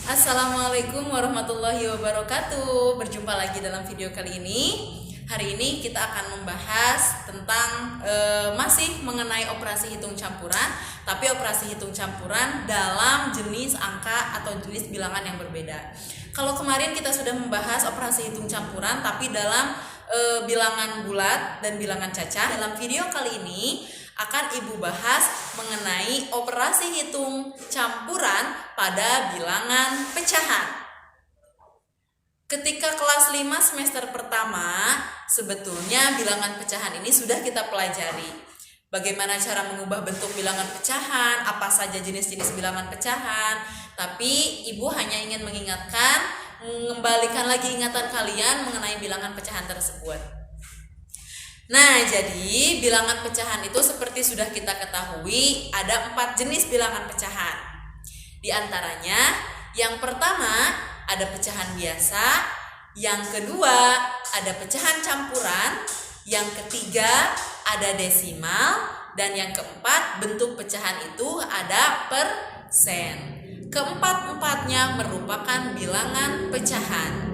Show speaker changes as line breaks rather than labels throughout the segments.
Assalamualaikum warahmatullahi wabarakatuh. Berjumpa lagi dalam video kali ini. Hari ini kita akan membahas tentang masih mengenai operasi hitung campuran, tapi operasi hitung campuran dalam jenis angka atau jenis bilangan yang berbeda. Kalau kemarin kita sudah membahas operasi hitung campuran tapi dalam bilangan bulat dan bilangan cacah, dalam video kali ini akan Ibu bahas mengenai operasi hitung campuran pada bilangan pecahan. Ketika kelas 5 semester pertama, sebetulnya bilangan pecahan ini sudah kita pelajari. Bagaimana cara mengubah bentuk bilangan pecahan, apa saja jenis-jenis bilangan pecahan. Tapi Ibu hanya ingin mengingatkan, mengembalikan lagi ingatan kalian mengenai bilangan pecahan tersebut. Nah, jadi bilangan pecahan itu seperti sudah kita ketahui ada 4 jenis bilangan pecahan. Di antaranya, yang pertama ada pecahan biasa, yang kedua ada pecahan campuran, yang ketiga ada desimal, dan yang keempat bentuk pecahan itu ada persen. Keempat-empatnya merupakan bilangan pecahan.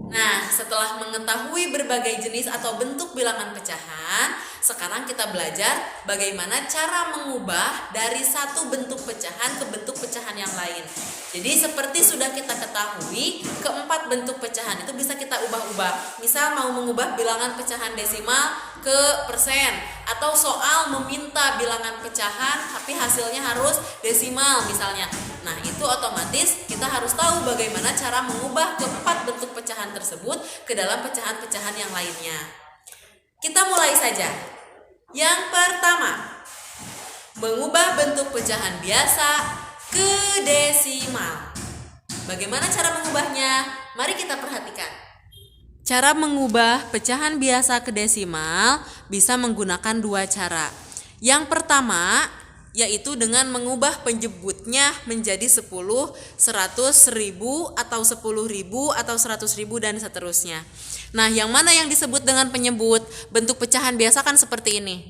Nah, setelah mengetahui berbagai jenis atau bentuk bilangan pecahan, sekarang kita belajar bagaimana cara mengubah dari satu bentuk pecahan ke bentuk pecahan yang lain. Jadi seperti sudah kita ketahui, keempat bentuk pecahan itu bisa kita ubah-ubah. Misal mau mengubah bilangan pecahan desimal ke persen, atau soal meminta bilangan pecahan tapi hasilnya harus desimal misalnya. Nah, itu otomatis kita harus tahu bagaimana cara mengubah keempat bentuk pecahan tersebut ke dalam pecahan-pecahan yang lainnya. Kita mulai saja. Yang pertama, mengubah bentuk pecahan biasa ke desimal. Bagaimana cara mengubahnya? Mari kita perhatikan. Cara mengubah pecahan biasa ke desimal bisa menggunakan 2 cara. Yang pertama yaitu dengan mengubah penyebutnya menjadi 10, 100, 1000 atau 10.000 atau 100.000 dan seterusnya. Nah, yang mana yang disebut dengan penyebut? Bentuk pecahan biasa kan seperti ini.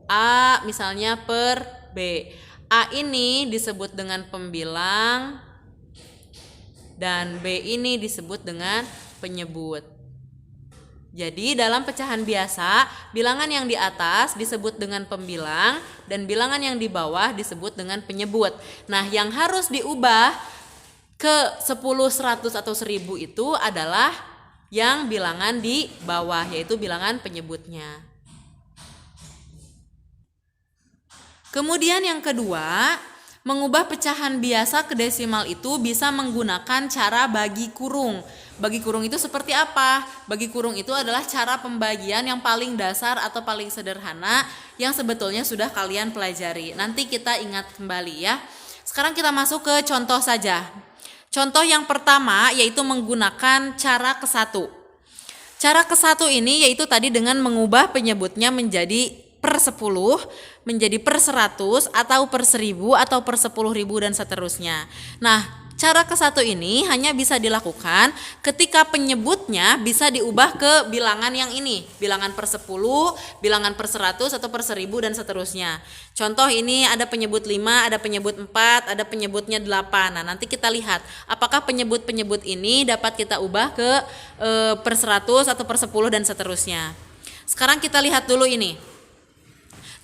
A misalnya per B. A ini disebut dengan pembilang dan B ini disebut dengan penyebut. Jadi dalam pecahan biasa, bilangan yang di atas disebut dengan pembilang dan bilangan yang di bawah disebut dengan penyebut. Nah, yang harus diubah ke 10, 100 atau 1000 itu adalah yang bilangan di bawah, yaitu bilangan penyebutnya. Kemudian yang kedua, mengubah pecahan biasa ke desimal itu bisa menggunakan cara bagi kurung. Bagi kurung itu seperti apa? Bagi kurung itu adalah cara pembagian yang paling dasar atau paling sederhana yang sebetulnya sudah kalian pelajari. Nanti kita ingat kembali ya. Sekarang kita masuk ke contoh saja. Contoh yang pertama yaitu menggunakan cara ke-1. Cara ke-1 ini yaitu tadi dengan mengubah penyebutnya menjadi per 10, menjadi per 100 atau per 1000 atau per 10.000 dan seterusnya. Nah, cara ke-1 ini hanya bisa dilakukan ketika penyebutnya bisa diubah ke bilangan yang ini, bilangan per 10, bilangan per 100 atau per 1000 dan seterusnya. Contoh ini ada penyebut 5, ada penyebut 4, ada penyebutnya 8. Nah, nanti kita lihat apakah penyebut-penyebut ini dapat kita ubah ke per 100 atau per 10 dan seterusnya. Sekarang kita lihat dulu ini.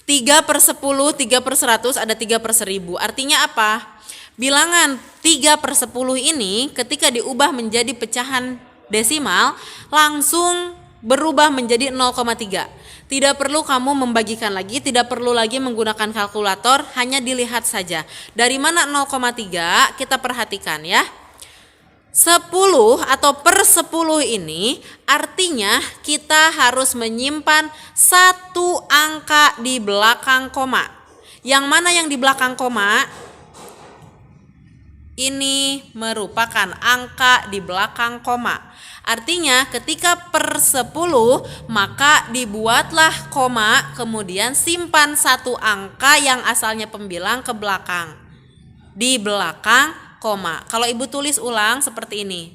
3 per 10, 3 per 100, ada 3 per 1000. Artinya apa? Bilangan 3 per 10 ini ketika diubah menjadi pecahan desimal langsung berubah menjadi 0,3. Tidak perlu kamu membagikan lagi, tidak perlu lagi menggunakan kalkulator, hanya dilihat saja. Dari mana 0,3 kita perhatikan ya. 10 atau per 10 ini artinya kita harus menyimpan satu angka di belakang koma. Yang mana yang di belakang koma? Ini merupakan angka di belakang koma. Artinya ketika per 10 maka dibuatlah koma, kemudian simpan satu angka yang asalnya pembilang ke belakang. Di belakang koma. Kalau Ibu tulis ulang seperti ini.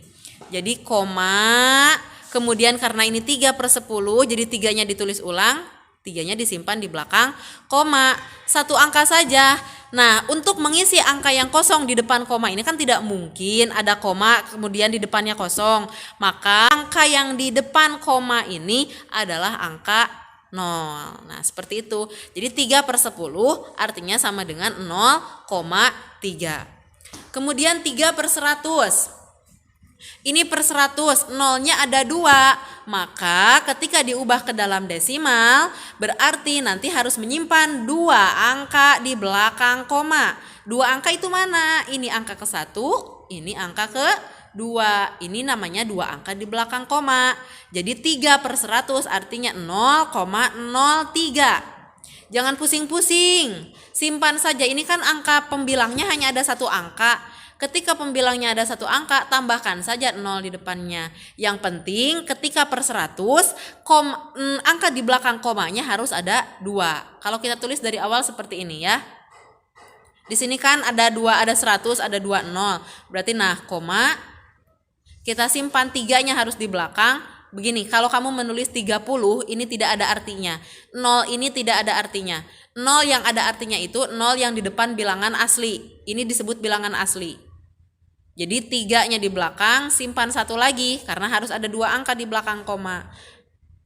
Jadi koma, kemudian karena ini 3 per 10, jadi 3-nya ditulis ulang, 3-nya disimpan di belakang koma. Satu angka saja. Nah, untuk mengisi angka yang kosong di depan koma ini kan tidak mungkin ada koma kemudian di depannya kosong. Maka angka yang di depan koma ini adalah angka 0. Nah, seperti itu. Jadi 3/10 artinya sama dengan 0,3. Kemudian 3/100. Ini per 100, nolnya ada 2. Maka ketika diubah ke dalam desimal, berarti nanti harus menyimpan 2 angka di belakang koma. 2 angka itu mana? Ini angka ke-1, ini angka ke-2. Ini namanya 2 angka di belakang koma. Jadi 3/100 artinya 0,03. Jangan pusing-pusing, simpan saja. Ini kan angka pembilangnya hanya ada 1 angka. Ketika pembilangnya ada 1 angka, tambahkan saja 0 di depannya. Yang penting ketika per 100, angka di belakang komanya harus ada 2. Kalau kita tulis dari awal seperti ini ya. Di sini kan ada 2, ada 100, ada 2 0. Berarti nah, koma, kita simpan 3-nya harus di belakang. Begini, kalau kamu menulis 30, ini tidak ada artinya. 0 ini tidak ada artinya. 0 yang ada artinya itu 0 yang di depan bilangan asli. Ini disebut bilangan asli. Jadi 3-nya di belakang, simpan 1 lagi karena harus ada 2 angka di belakang koma.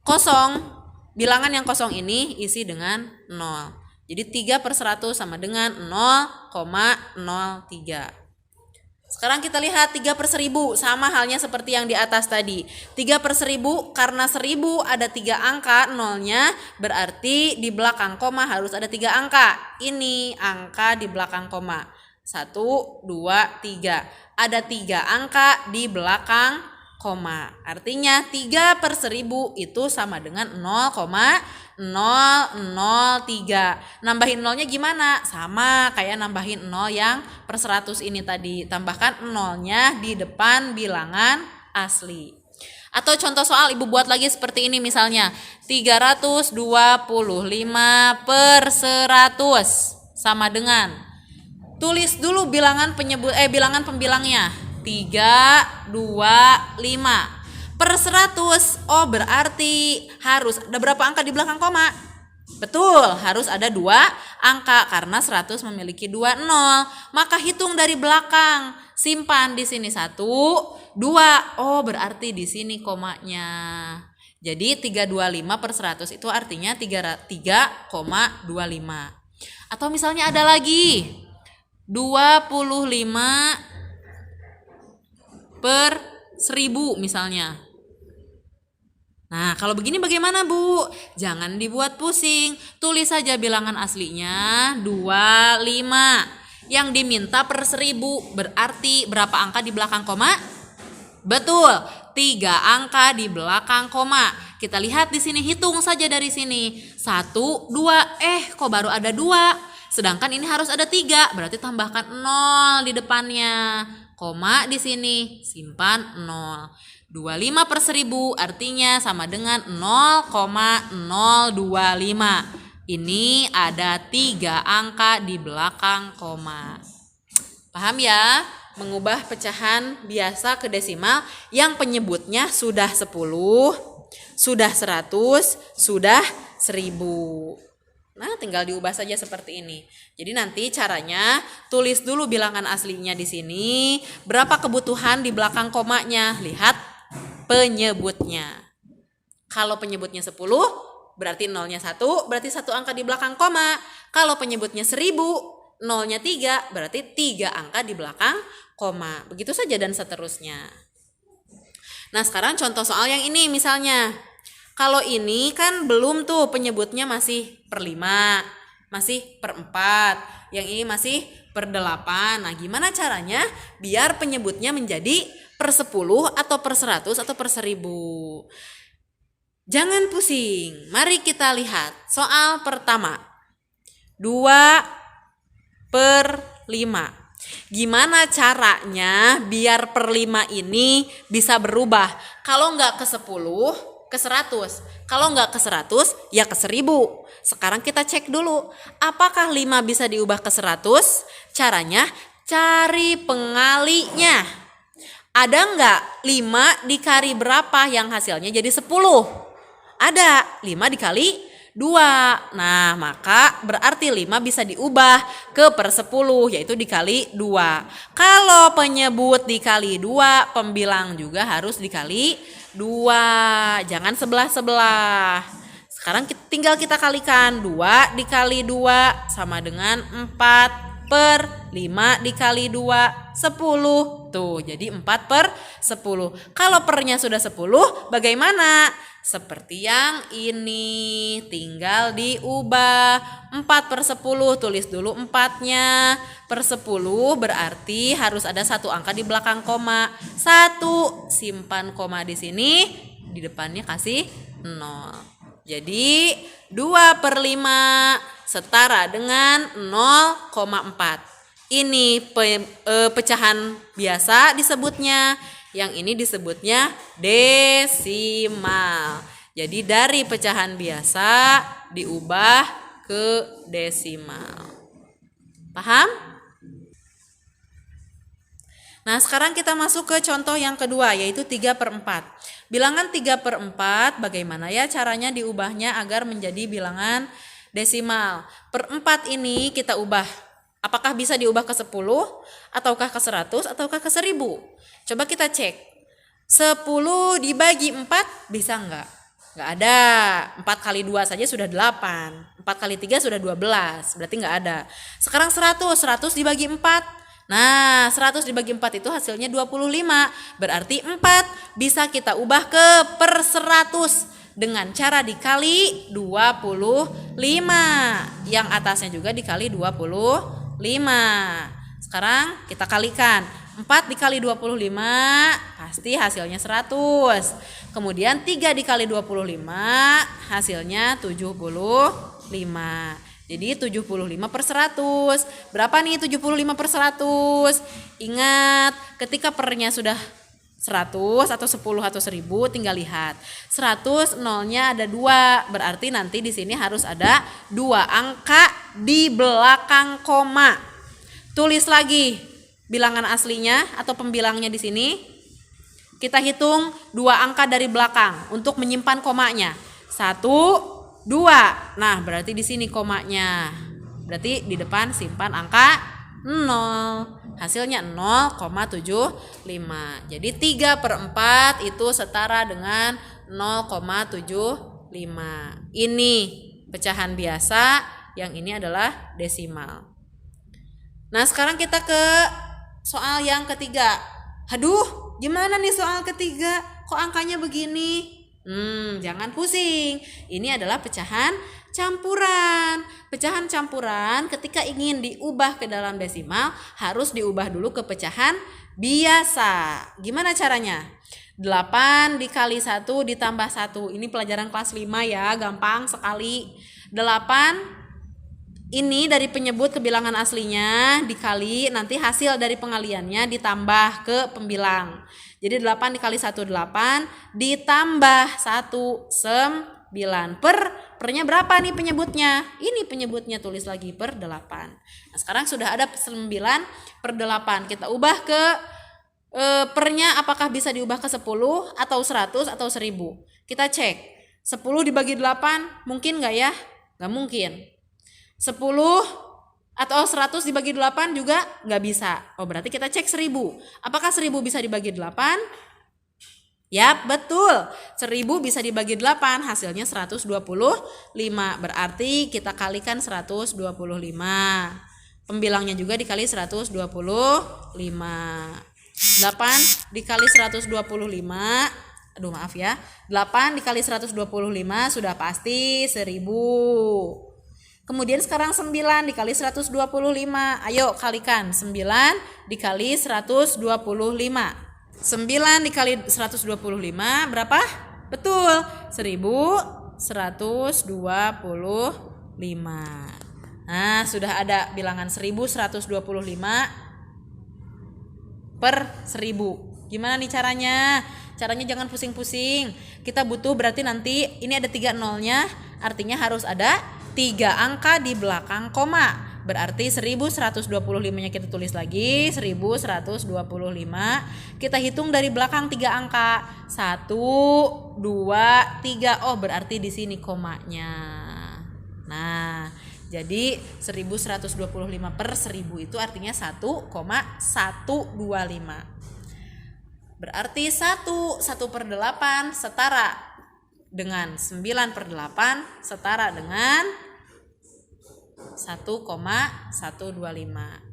Kosong, bilangan yang kosong ini isi dengan 0. Jadi 3/100 sama dengan 0,03. Sekarang kita lihat 3/1000, sama halnya seperti yang di atas tadi. 3/1000 karena 1000 ada 3 angka nolnya, berarti di belakang koma harus ada 3 angka. Ini angka di belakang koma. 1, 2, 3. Ada 3 angka di belakang koma. Artinya 3/1000 itu sama dengan 0,003. Nambahin nolnya gimana? Sama kayak nambahin 0 yang per 100 ini tadi. Tambahkan nolnya di depan bilangan asli. Atau contoh soal ibu buat lagi seperti ini misalnya. 325/100 sama dengan, tulis dulu bilangan pembilangnya. 3, 2, 5. Per 100, oh berarti harus ada berapa angka di belakang koma? Betul, harus ada 2 angka karena 100 memiliki 2 0. Maka hitung dari belakang. Simpan di sini 1, 2. Oh, berarti di sini komanya. Jadi 325/100 itu artinya 3,25. Atau misalnya ada lagi 25/1000 misalnya. Nah, kalau begini bagaimana, Bu? Jangan dibuat pusing. Tulis saja bilangan aslinya 25. Yang diminta per 1000 berarti berapa angka di belakang koma? Betul, 3 angka di belakang koma. Kita lihat di sini, hitung saja dari sini. 1, 2, kok baru ada 2? Sedangkan ini harus ada 3, berarti tambahkan 0 di depannya. Koma di sini, simpan 0. 25/1000 artinya sama dengan 0,025. Ini ada 3 angka di belakang koma. Paham ya? Mengubah pecahan biasa ke desimal yang penyebutnya sudah 10, sudah 100, sudah 1000. Nah, tinggal diubah saja seperti ini. Jadi nanti caranya tulis dulu bilangan aslinya di sini, berapa kebutuhan di belakang komanya. Lihat penyebutnya. Kalau penyebutnya 10, berarti nolnya 1, berarti 1 angka di belakang koma. Kalau penyebutnya 1000, nolnya 3, berarti 3 angka di belakang koma. Begitu saja dan seterusnya. Nah, sekarang contoh soal yang ini misalnya. Kalau ini kan belum tuh, penyebutnya masih per 5, masih per 4, yang ini masih per 8. Nah, gimana caranya biar penyebutnya menjadi per 10 atau per 100 atau per 1000? Jangan pusing, mari kita lihat soal pertama. 2/5. Gimana caranya biar per 5 ini bisa berubah? Kalau nggak ke 10, ke 100. Kalau nggak ke 100, ya ke 1000. Sekarang kita cek dulu, apakah 5 bisa diubah ke 100? Caranya cari pengalinya. Ada nggak 5 dikali berapa yang hasilnya jadi 10? Ada. 5 dikali 2. Nah, maka berarti 5 bisa diubah ke per 10, yaitu dikali 2. Kalau penyebut dikali 2, pembilang juga harus dikali 2. Jangan sebelah-sebelah. Sekarang tinggal kita kalikan. 2 dikali 2 sama dengan 4 per 5 dikali 2, 10. Tuh, jadi 4 per 10. Kalau pernya sudah 10, bagaimana? Seperti yang ini, tinggal diubah. 4 per 10, tulis dulu 4-nya. Per 10 berarti harus ada satu angka di belakang koma. 1, simpan koma di sini, di depannya kasih 0. Jadi 2 per 5 setara dengan 0,4. Ini pecahan biasa disebutnya. Yang ini disebutnya desimal. Jadi dari pecahan biasa diubah ke desimal. Paham? Nah, sekarang kita masuk ke contoh yang kedua, yaitu 3 per 4. Bilangan 3 per 4, bagaimana ya caranya diubahnya agar menjadi bilangan desimal? Per 4 ini kita ubah. Apakah bisa diubah ke 10, ataukah ke 100, ataukah ke 1000? Coba kita cek. 10 dibagi 4 bisa enggak? Enggak ada. 4 kali 2 saja sudah 8. 4 kali 3 sudah 12. Berarti enggak ada. Sekarang 100. 100 dibagi 4. Nah, 100 dibagi 4 itu hasilnya 25. Berarti 4 bisa kita ubah ke per 100 dengan cara dikali 25. Yang atasnya juga dikali 25. Sekarang kita kalikan. 4 dikali 25 pasti hasilnya 100. Kemudian 3 dikali 25 hasilnya 75. Jadi 75 per 100. Berapa nih 75 per 100? Ingat, ketika pernya sudah 100 atau 10 atau 1000 tinggal lihat. 100 nolnya ada 2, berarti nanti di sini harus ada 2 angka di belakang koma. Tulis lagi bilangan aslinya atau pembilangnya di sini. Kita hitung 2 angka dari belakang untuk menyimpan komanya. 1, 2. Nah, berarti di sini komanya. Berarti di depan simpan angka 0. Hasilnya 0,75. Jadi 3 per 4 itu setara dengan 0,75. Ini pecahan biasa, yang ini adalah desimal. Nah, sekarang kita ke soal yang ketiga. Aduh, gimana nih soal ketiga? Kok angkanya begini? Jangan pusing. Ini adalah pecahan campuran. Pecahan campuran ketika ingin diubah ke dalam desimal harus diubah dulu ke pecahan biasa. Gimana caranya? 8 dikali 1 ditambah 1. Ini pelajaran kelas 5 ya, gampang sekali. 8 ini dari penyebut ke bilangan aslinya dikali nanti hasil dari pengaliannya ditambah ke pembilang. Jadi 8 dikali 1 8 ditambah 1 9 pernya berapa nih penyebutnya? Ini penyebutnya, tulis lagi per 8. Nah, sekarang sudah ada 9 per 8. Kita ubah ke pernya, apakah bisa diubah ke 10 atau 100 atau 1000? Kita cek. 10 dibagi 8 mungkin nggak ya? Nggak mungkin. 10 atau 100 dibagi 8 juga nggak bisa. Oh, berarti kita cek 1000. Apakah 1000 bisa dibagi 8? Yap, betul. 1000 bisa dibagi 8, hasilnya 125. Berarti kita kalikan 125. Pembilangnya juga dikali 125. 8 dikali 125. Aduh, maaf ya. 8 dikali 125 sudah pasti 1000. Kemudian sekarang 9 dikali 125. Ayo kalikan. 9 dikali 125. 9 dikali 125 berapa? Betul, 1125. Nah, sudah ada bilangan 1125 per 1000. Gimana nih caranya? Caranya jangan pusing-pusing. Kita butuh berarti nanti ini ada 3 nolnya, artinya harus ada 3 angka di belakang koma. Berarti 1125-nya kita tulis lagi, 1125. Kita hitung dari belakang 3 angka. 1, 2, 3. Oh, berarti di sini komanya. Nah, jadi 1125 per 1000 itu artinya 1,125. Berarti 1 per 8 setara dengan 9 per 8 setara dengan 1,125.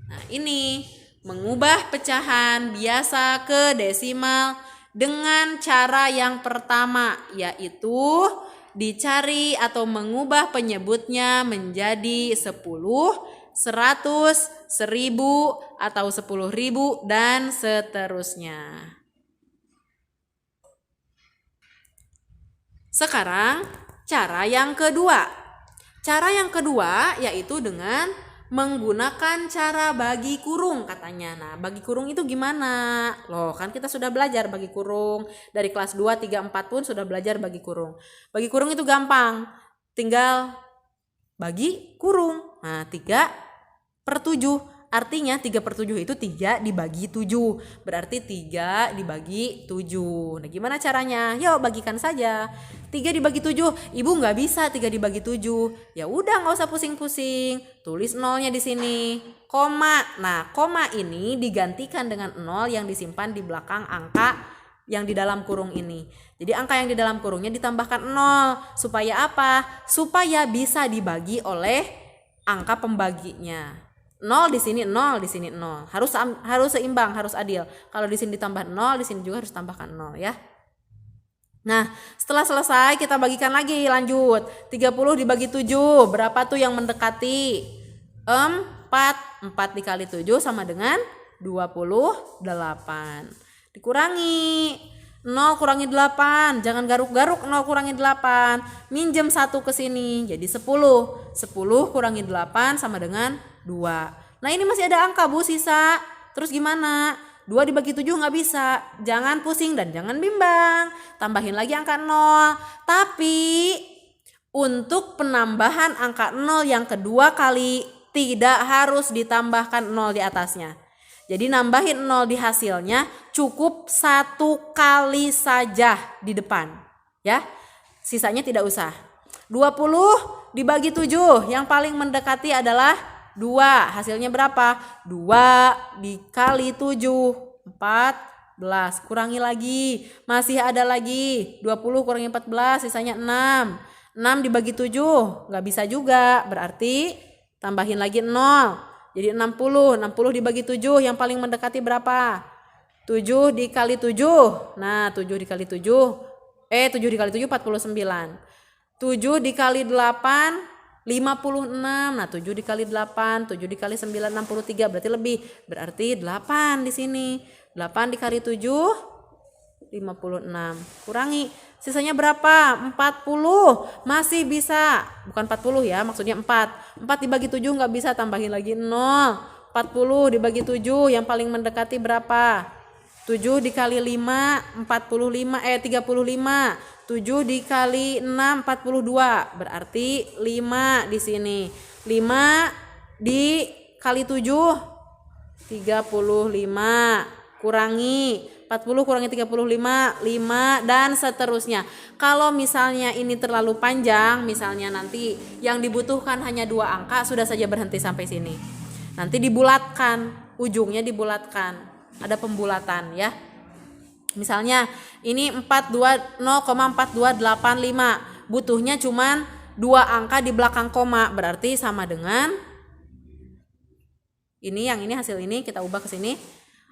Nah, ini mengubah pecahan biasa ke desimal dengan cara yang pertama, yaitu dicari atau mengubah penyebutnya menjadi 10, 100, 1000 atau 10.000 dan seterusnya. Sekarang cara yang kedua. Cara yang kedua yaitu dengan menggunakan cara bagi kurung katanya. Nah, bagi kurung itu gimana? Loh, kan kita sudah belajar bagi kurung. Dari kelas 2, 3, 4 pun sudah belajar bagi kurung. Bagi kurung itu gampang. Tinggal bagi kurung. Nah, 3/7. Artinya 3/7 itu 3 dibagi 7. Berarti 3 dibagi 7. Nah, gimana caranya? Yuk bagikan saja. 3 dibagi 7. Ibu nggak bisa 3 dibagi 7. Ya udah, nggak usah pusing-pusing. Tulis nolnya di sini. Koma. Nah, koma ini digantikan dengan 0 yang disimpan di belakang angka yang di dalam kurung ini. Jadi angka yang di dalam kurungnya ditambahkan 0. Supaya apa? Supaya bisa dibagi oleh angka pembaginya. 0 di sini 0, di sini 0. Harus seimbang, harus adil. Kalau di sini ditambah 0, di sini juga harus tambahkan 0 ya. Nah, setelah selesai kita bagikan lagi, lanjut. 30 dibagi 7, berapa tuh yang mendekati? 4. 4 dikali 7 sama dengan 28. Dikurangi 0 kurangi 8, jangan garuk-garuk 0 kurangi 8. Minjem 1 ke sini, jadi 10. 10 kurangi 8 sama dengan 2. Nah, ini masih ada angka Bu sisa. Terus gimana? 2 dibagi 7 nggak bisa. Jangan pusing dan jangan bimbang. Tambahin lagi angka 0. Tapi untuk penambahan angka 0 yang kedua kali tidak harus ditambahkan 0 di atasnya. Jadi nambahin 0 di hasilnya cukup 1 kali saja di depan. Ya, sisanya tidak usah. 20 dibagi 7 yang paling mendekati adalah 2. Hasilnya berapa? 2 dikali 7, 14. Kurangi lagi, masih ada lagi. 20 kurangi 14 sisanya 6. 6 dibagi 7 nggak bisa juga, berarti tambahin lagi 0. Jadi 60. 60 dibagi 7 yang paling mendekati berapa? 7 dikali 7. Nah, 7 dikali 7 49. 7 dikali 8 56. Nah, 7 dikali 8, 7 dikali 9 63, berarti lebih. Berarti 8 di sini. 8 dikali 7 56. Kurangi. Sisanya berapa? 40. Masih bisa. Bukan 40 ya, maksudnya 4. 4 dibagi 7 nggak bisa, tambahin lagi 0. 40 dibagi 7 yang paling mendekati berapa? 7 dikali 5 35. 7 dikali 6 42. Berarti 5 di sini. 5 dikali 7 35. Kurangi 40 kurangi 35 5 dan seterusnya. Kalau misalnya ini terlalu panjang, misalnya nanti yang dibutuhkan hanya 2 angka, sudah saja berhenti sampai sini. Nanti dibulatkan, ujungnya dibulatkan. Ada pembulatan ya. Misalnya ini 0,4285. Butuhnya cuman 2 angka di belakang koma, berarti sama dengan ini, yang ini hasil ini kita ubah ke sini.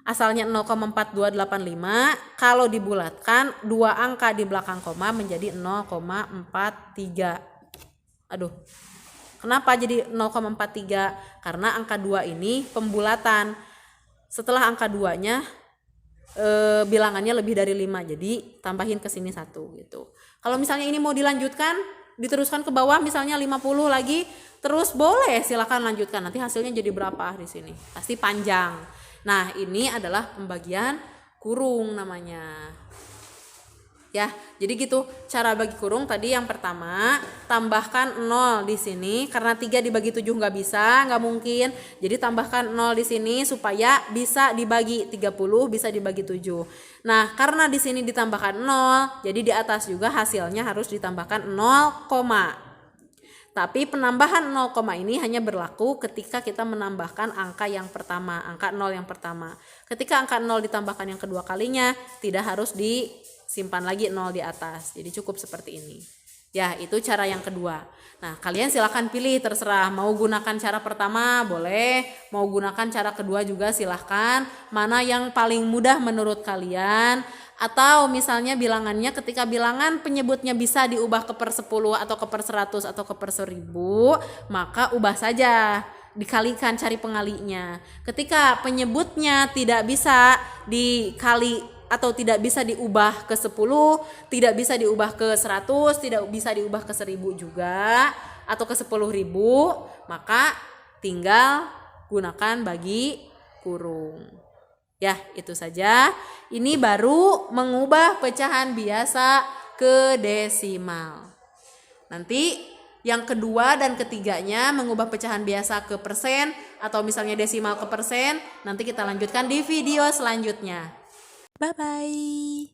Asalnya 0,4285, kalau dibulatkan 2 angka di belakang koma menjadi 0,43. Aduh. Kenapa jadi 0,43? Karena angka 2 ini pembulatan. Setelah angka 2-nya bilangannya lebih dari 5, jadi tambahin ke sini 1 gitu. Kalau misalnya ini mau dilanjutkan, diteruskan ke bawah misalnya 50 lagi, terus boleh silakan lanjutkan. Nanti hasilnya jadi berapa di sini? Pasti panjang. Nah, ini adalah pembagian kurung namanya. Ya, jadi gitu cara bagi kurung tadi. Yang pertama, tambahkan 0 di sini karena 3 dibagi 7 nggak bisa, nggak mungkin. Jadi tambahkan 0 di sini supaya bisa dibagi 30 bisa dibagi 7. Nah, karena di sini ditambahkan 0, jadi di atas juga hasilnya harus ditambahkan 0, Tapi penambahan 0, ini hanya berlaku ketika kita menambahkan angka yang pertama, angka 0 yang pertama. Ketika angka 0 ditambahkan yang kedua kalinya, tidak harus disimpan lagi 0 di atas. Jadi cukup seperti ini. Ya, itu cara yang kedua. Nah, kalian silahkan pilih, terserah. Mau gunakan cara pertama boleh, mau gunakan cara kedua juga silahkan. Mana yang paling mudah menurut kalian. Atau misalnya bilangannya, ketika bilangan penyebutnya bisa diubah ke per 10 atau ke per 100 atau ke per 1000, maka ubah saja, dikalikan, cari pengalinya. Ketika penyebutnya tidak bisa dikali atau tidak bisa diubah ke 10, tidak bisa diubah ke 100, tidak bisa diubah ke 1000 juga, atau ke 10.000, maka tinggal gunakan bagi kurung. Ya, itu saja. Ini baru mengubah pecahan biasa ke desimal. Nanti yang kedua dan ketiganya mengubah pecahan biasa ke persen atau misalnya desimal ke persen, nanti kita lanjutkan di video selanjutnya. Bye-bye.